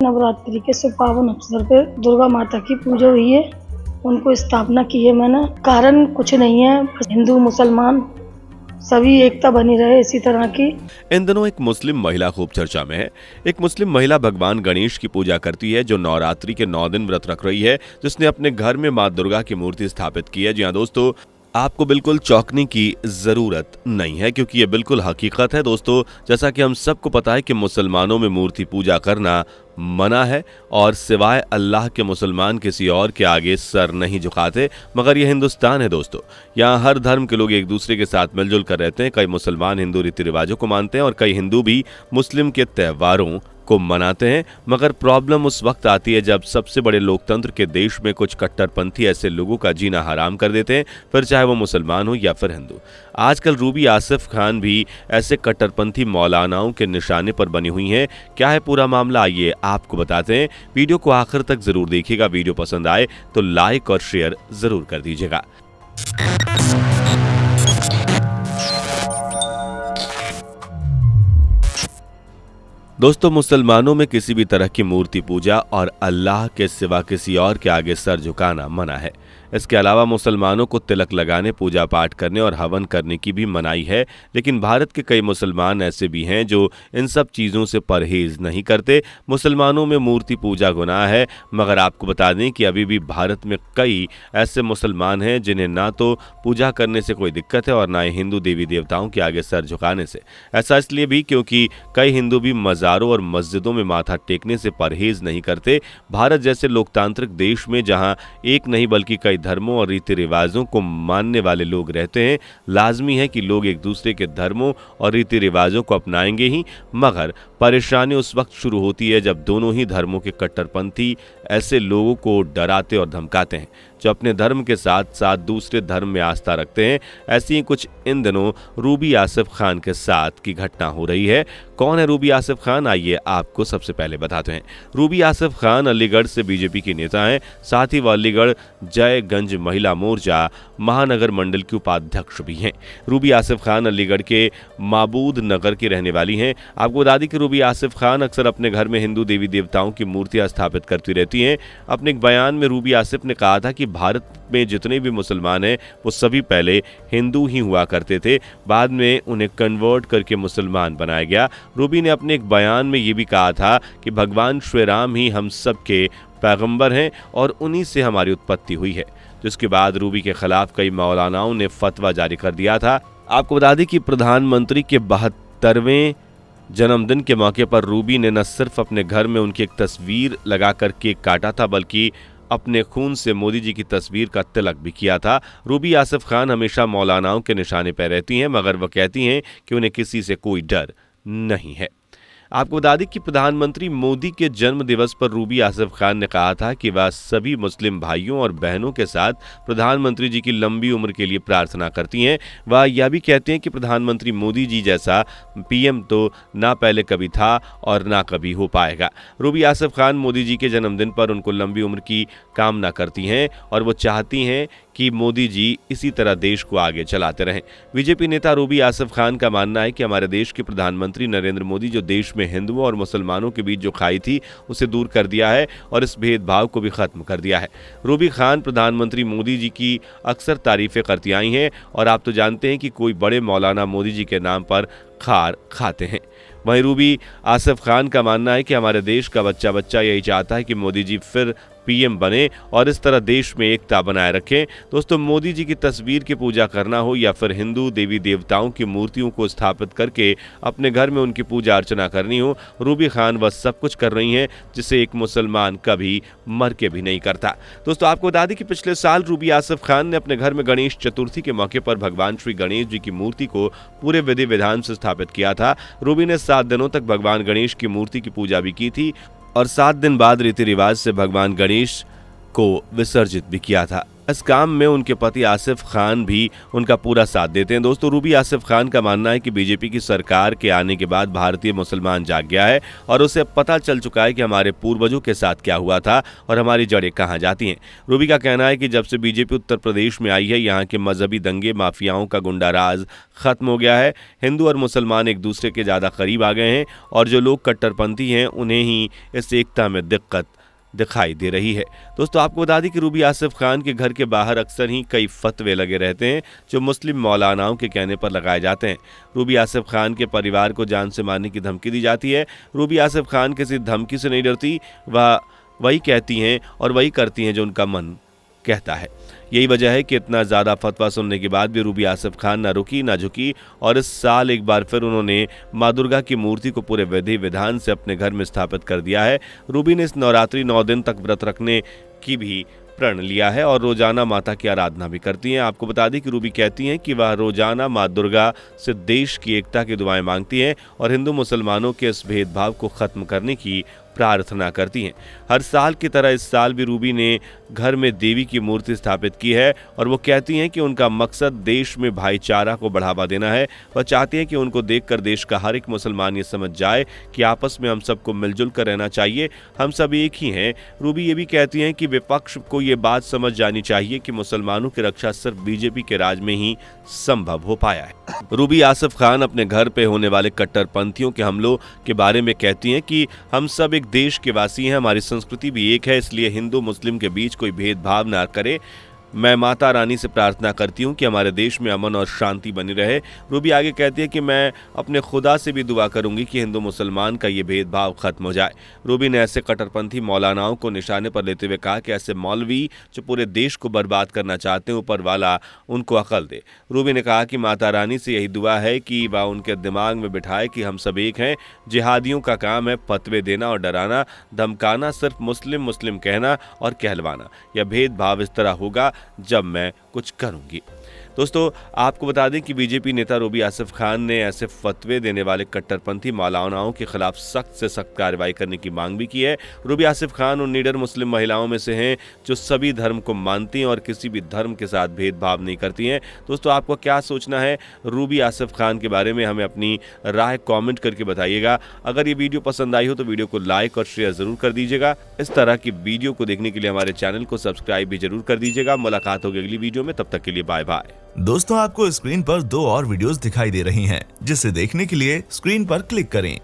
नवरात्रि के शुभ पावन अवसर पे दुर्गा माता की पूजा हुई है, उनको स्थापना की है मैंने। कारण कुछ नहीं है, हिंदू मुसलमान सभी एकता बनी रहे इसी तरह की। इन दिनों एक मुस्लिम महिला खूब चर्चा में है। एक मुस्लिम महिला भगवान गणेश की पूजा करती है, जो नवरात्रि के 9 दिन व्रत रख रही है, जिसने अपने घर में मां दुर्गा की मूर्ति स्थापित की है। जी हाँ दोस्तों, आपको बिल्कुल चौंकने की जरूरत नहीं है, क्योंकि ये बिल्कुल हकीकत है दोस्तों। जैसा कि हम सबको पता है कि मुसलमानों में मूर्ति पूजा करना मना है और सिवाय अल्लाह के मुसलमान किसी और के आगे सर नहीं झुकाते। मगर ये हिंदुस्तान है दोस्तों, यहाँ हर धर्म के लोग एक दूसरे के साथ मिलजुल कर रहते हैं। कई मुसलमान हिंदू रीति रिवाजों को मानते हैं और कई हिंदू भी मुस्लिम के त्योहारों को मनाते हैं। मगर प्रॉब्लम उस वक्त आती है जब सबसे बड़े लोकतंत्र के देश में कुछ कट्टरपंथी ऐसे लोगों का जीना हराम कर देते हैं, फिर चाहे वो मुसलमान हो या फिर हिंदू। आजकल रूबी आसिफ खान भी ऐसे कट्टरपंथी मौलानाओं के निशाने पर बनी हुई हैं। क्या है पूरा मामला, आइए आपको बताते हैं। वीडियो को आखिर तक जरूर देखिएगा। वीडियो पसंद आए तो लाइक और शेयर जरूर कर दीजिएगा। दोस्तों, मुसलमानों में किसी भी तरह की मूर्ति पूजा और अल्लाह के सिवा किसी और के आगे सर झुकाना मना है। इसके अलावा मुसलमानों को तिलक लगाने, पूजा पाठ करने और हवन करने की भी मनाही है। लेकिन भारत के कई मुसलमान ऐसे भी हैं जो इन सब चीज़ों से परहेज नहीं करते। मुसलमानों में मूर्ति पूजा गुनाह है, मगर आपको बता दें कि अभी भी भारत में कई ऐसे मुसलमान हैं जिन्हें ना तो पूजा करने से कोई दिक्कत है और ना ही हिंदू देवी देवताओं के आगे सर झुकाने से। ऐसा इसलिए भी क्योंकि कई हिंदू भी मज़ारों और मस्जिदों में माथा टेकने से परहेज नहीं करते। भारत जैसे लोकतांत्रिक देश में जहां एक नहीं बल्कि कई धर्मों और रीति रिवाजों को मानने वाले लोग रहते हैं, लाजमी है कि लोग एक दूसरे के धर्मों और रीति रिवाजों को अपनाएंगे ही। मगर परेशानी उस वक्त शुरू होती है जब दोनों ही धर्मों के कट्टरपंथी ऐसे लोगों को डराते और धमकाते हैं जो अपने धर्म के साथ साथ दूसरे धर्म में आस्था रखते हैं। ऐसी ही कुछ इन दिनों रूबी आसिफ खान के साथ की घटना हो रही है। कौन है रूबी आसिफ खान, आइए आपको सबसे पहले बताते हैं। रूबी आसिफ खान अलीगढ़ से बीजेपी की नेता हैं, साथ ही वह अलीगढ़ जयगंज महिला मोर्चा महानगर मंडल की उपाध्यक्ष भी हैं। रूबी आसिफ खान अलीगढ़ के माबूद नगर की रहने वाली हैं। आपको बता दें कि रूबी आसिफ खान अक्सर अपने घर में हिंदू देवी देवताओं की मूर्तियां स्थापित करती रहती हैं। अपने एक बयान में रूबी आसिफ ने कहा था कि भारत में जितने भी मुसलमान हैं वो सभी पहले हिंदू ही हुआ करते थे, बाद में उन्हें कन्वर्ट करके मुसलमान बनाया गया। रूबी ने अपने एक बयान में ये भी कहा था कि भगवान श्री राम ही हम सब के पैगंबर हैं और उन्हीं से हमारी उत्पत्ति हुई है। जिसके बाद रूबी के खिलाफ कई मौलानाओं ने फतवा जारी कर दिया था। आपको बता दें कि प्रधानमंत्री के 72वें जन्मदिन के मौके पर रूबी ने न सिर्फ अपने घर में उनकी एक तस्वीर लगाकर केक काटा था, बल्कि अपने खून से मोदी जी की तस्वीर का तिलक भी किया था। रूबी आसिफ खान हमेशा मौलानाओं के निशाने पर रहती हैं, मगर वह कहती हैं कि उन्हें किसी से कोई डर नहीं है। आपको बता दें कि प्रधानमंत्री मोदी के जन्म दिवस पर रूबी आसिफ खान ने कहा था कि वह सभी मुस्लिम भाइयों और बहनों के साथ प्रधानमंत्री जी की लंबी उम्र के लिए प्रार्थना करती हैं। वह यह भी कहते हैं कि प्रधानमंत्री मोदी जी जैसा पीएम तो ना पहले कभी था और ना कभी हो पाएगा। रूबी आसिफ खान मोदी जी के जन्मदिन पर उनको लंबी उम्र की कामना करती हैं और वो चाहती हैं कि मोदी जी इसी तरह देश को आगे चलाते रहें। बीजेपी नेता रूबी आसिफ खान का मानना है कि हमारे देश के प्रधानमंत्री नरेंद्र मोदी जो देश में हिंदुओं और मुसलमानों के बीच जो खाई थी उसे दूर कर दिया है और इस भेदभाव को भी खत्म कर दिया है। रूबी खान प्रधानमंत्री मोदी जी की अक्सर तारीफें करती आई हैं और आप तो जानते हैं कि कोई बड़े मौलाना मोदी जी के नाम पर खार खाते हैं। वहीं रूबी आसिफ खान का मानना है कि हमारे देश का बच्चा बच्चा यही चाहता है कि मोदी जी फिर पीएम बने और इस तरह देश में एकता बनाए रखें। दोस्तों, मोदी जी की तस्वीर की पूजा करना हो या फिर हिंदू देवी देवताओं की मूर्तियों को स्थापित करके अपने घर में उनकी पूजा अर्चना करनी हो, रूबी खान वह सब कुछ कर रही हैं जिसे एक मुसलमान कभी मर के भी नहीं करता। दोस्तों, आपको बता दें कि पिछले साल रूबी आसिफ खान ने अपने घर में गणेश चतुर्थी के मौके पर भगवान श्री गणेश जी की मूर्ति को पूरे विधि विधान से स्थापित किया था। रूबी ने 7 दिनों तक भगवान गणेश की मूर्ति की पूजा भी की थी और 7 दिन बाद रीति रिवाज से भगवान गणेश को विसर्जित भी किया था। इस काम में उनके पति आसिफ खान भी उनका पूरा साथ देते हैं। दोस्तों, रूबी आसिफ खान का मानना है कि बीजेपी की सरकार के आने के बाद भारतीय मुसलमान जाग गया है और उसे पता चल चुका है कि हमारे पूर्वजों के साथ क्या हुआ था और हमारी जड़ें कहाँ जाती हैं। रूबी का कहना है कि जब से बीजेपी उत्तर प्रदेश में आई है, यहाँ के मजहबी दंगे माफियाओं का गुंडा राज खत्म हो गया है। हिंदू और मुसलमान एक दूसरे के ज़्यादा करीब आ गए हैं और जो लोग कट्टरपंथी हैं उन्हें ही इस एकता में दिक्कत दिखाई दे रही है। दोस्तों, आपको बता दें कि रूबी आसिफ खान के घर के बाहर अक्सर ही कई फतवे लगे रहते हैं जो मुस्लिम मौलानाओं के कहने पर लगाए जाते हैं। रूबी आसिफ खान के परिवार को जान से मारने की धमकी दी जाती है। रूबी आसिफ खान किसी धमकी से नहीं डरती, वह वही कहती हैं और वही करती हैं जो उनका मन कहता है। यही वजह है कि इतना ज़्यादा फतवा सुनने के बाद भी रूबी आसिफ खान न रुकी न झुकी और इस साल एक बार फिर उन्होंने माँ दुर्गा की मूर्ति को पूरे विधि विधान से अपने घर में स्थापित कर दिया है। रूबी ने इस नवरात्रि 9 दिन तक व्रत रखने की भी प्रण लिया है और रोजाना माता की आराधना भी करती हैं। आपको बता दें कि रूबी कहती हैं कि वह रोजाना माँ दुर्गा से देश की एकता की दुआएं मांगती हैं और हिंदू मुसलमानों के इस भेदभाव को खत्म करने की प्रार्थना करती हैं। हर साल की तरह इस साल भी रूबी ने घर में देवी की मूर्ति स्थापित की है और वो कहती हैं कि उनका मकसद देश में भाईचारा को बढ़ावा देना है। वह चाहती हैं कि उनको देखकर देश का हर एक मुसलमान ये समझ जाए कि आपस में हम सबको मिलजुल कर रहना चाहिए, हम सब एक ही हैं। रूबी ये भी कहती हैं कि विपक्ष को ये बात समझ जानी चाहिए कि मुसलमानों की रक्षा सिर्फ बीजेपी के राज में ही संभव हो पाया है। रूबी आसिफ खान अपने घर पे होने वाले कट्टरपंथियों के हमलों के बारे में कहती हैं कि हम सब एक देश के वासी हैं, हमारी संस्कृति भी एक है, इसलिए हिंदू मुस्लिम के बीच कोई भेदभाव ना करे। मैं माता रानी से प्रार्थना करती हूँ कि हमारे देश में अमन और शांति बनी रहे। रूबी आगे कहती है कि मैं अपने खुदा से भी दुआ करूंगी कि हिंदू मुसलमान का ये भेदभाव खत्म हो जाए। रूबी ने ऐसे कट्टरपंथी मौलानाओं को निशाने पर लेते हुए कहा कि ऐसे मौलवी जो पूरे देश को बर्बाद करना चाहते हैं, ऊपर वाला उनको अकल दे। रूबी ने कहा कि माता रानी से यही दुआ है कि वह उनके दिमाग में बिठाए कि हम सब एक हैं। जिहादियों का काम है फतवे देना और डराना, धमकाना, सिर्फ मुस्लिम मुस्लिम कहना और कहलवाना। यह भेदभाव इस तरह होगा जब मैं कुछ करूंगी। दोस्तों, आपको बता दें कि बीजेपी नेता रूबी आसिफ खान ने ऐसे फतवे देने वाले कट्टरपंथी मौलानाओं के खिलाफ सख्त से सख्त कार्रवाई करने की मांग भी की है। रूबी आसिफ खान उन लीडर मुस्लिम महिलाओं में से हैं जो सभी धर्म को मानती हैं और किसी भी धर्म के साथ भेदभाव नहीं करती हैं। दोस्तों, आपको क्या सोचना है रूबी आसिफ खान के बारे में, हमें अपनी राय कॉमेंट करके बताइएगा। अगर ये वीडियो पसंद आई हो तो वीडियो को लाइक और शेयर जरूर कर दीजिएगा। इस तरह की वीडियो को देखने के लिए हमारे चैनल को सब्सक्राइब भी जरूर कर दीजिएगा। मुलाकात होगी अगली वीडियो में, तब तक के लिए बाय बाय। दोस्तों, आपको स्क्रीन पर 2 और वीडियोस दिखाई दे रही हैं, जिसे देखने के लिए स्क्रीन पर क्लिक करें।